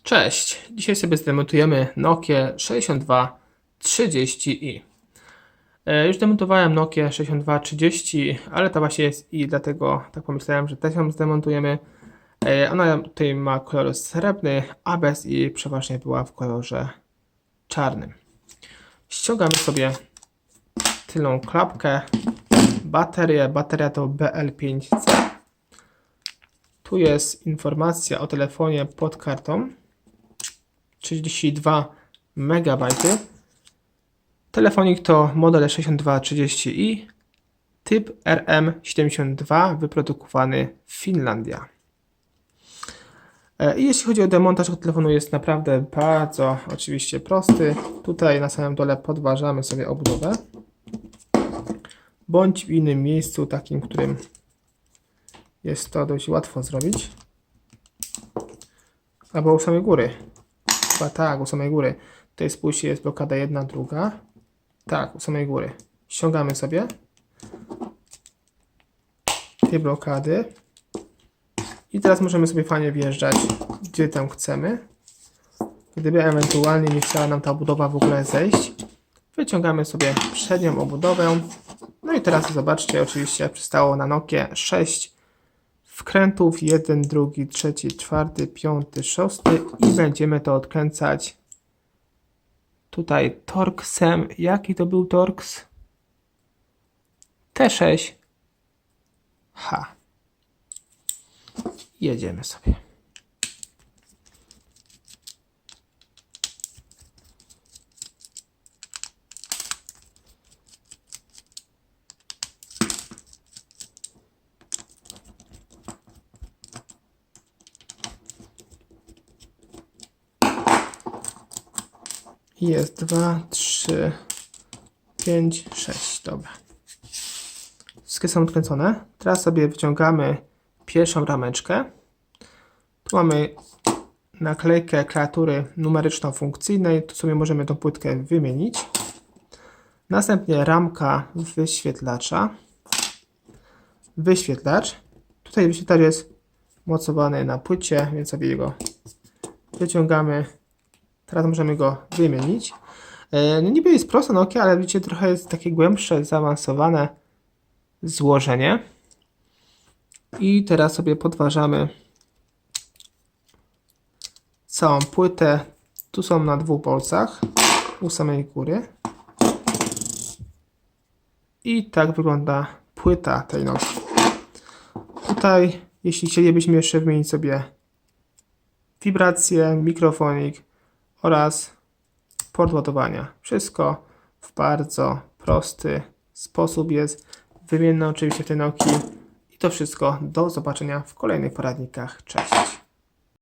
Cześć, dzisiaj sobie zdemontujemy Nokię 6230i. Już demontowałem Nokię 6230, ale to właśnie jest i dlatego tak pomyślałem, że też ją zdemontujemy. Ona tutaj ma kolor srebrny, a bez i przeważnie była w kolorze czarnym. Ściągamy sobie tylną klapkę, bateria to BL5C. Tu jest informacja o telefonie pod kartą. 32 MB. Telefonik to model 6230i, typ RM72, wyprodukowany Finlandia. I jeśli chodzi o demontaż tego telefonu, jest naprawdę bardzo oczywiście prosty. Tutaj na samym dole podważamy sobie obudowę, bądź w innym miejscu, takim, którym jest to dość łatwo zrobić. Albo u samej góry. Chyba tak, u samej góry. Tutaj spójrzcie, jest blokada jedna, druga. Tak, u samej góry. Ściągamy sobie te blokady. I teraz możemy sobie fajnie wjeżdżać, gdzie tam chcemy. Gdyby ewentualnie nie chciała nam ta obudowa w ogóle zejść, wyciągamy sobie przednią obudowę. No i teraz zobaczcie, oczywiście przystało na Nokię 6 wkrętów, 1, 2, 3, 4, 5, 6 i będziemy to odkręcać tutaj Torxem. Jaki to był Torx? T6H. Jedziemy sobie. Jest 2, 3, 5, 6. Dobra. Wszystkie są odkręcone. Teraz sobie wyciągamy pierwszą rameczkę. Tu mamy naklejkę klawiatury numeryczno-funkcyjnej. Tu sobie możemy tą płytkę wymienić. Następnie ramka wyświetlacza. Wyświetlacz. Tutaj wyświetlacz jest mocowany na płycie, więc sobie go wyciągamy. Teraz możemy go wymienić. No niby jest prosta Nokia, ale widzicie, trochę jest takie głębsze, zaawansowane złożenie. I teraz sobie podważamy całą płytę. Tu są na 2 bolcach u samej góry. I tak wygląda płyta tej Nokii. Tutaj, jeśli chcielibyśmy jeszcze wymienić sobie wibrację, mikrofonik oraz port ładowania. Wszystko w bardzo prosty sposób jest wymienne oczywiście w tej Nokii. I to wszystko. Do zobaczenia w kolejnych poradnikach. Cześć!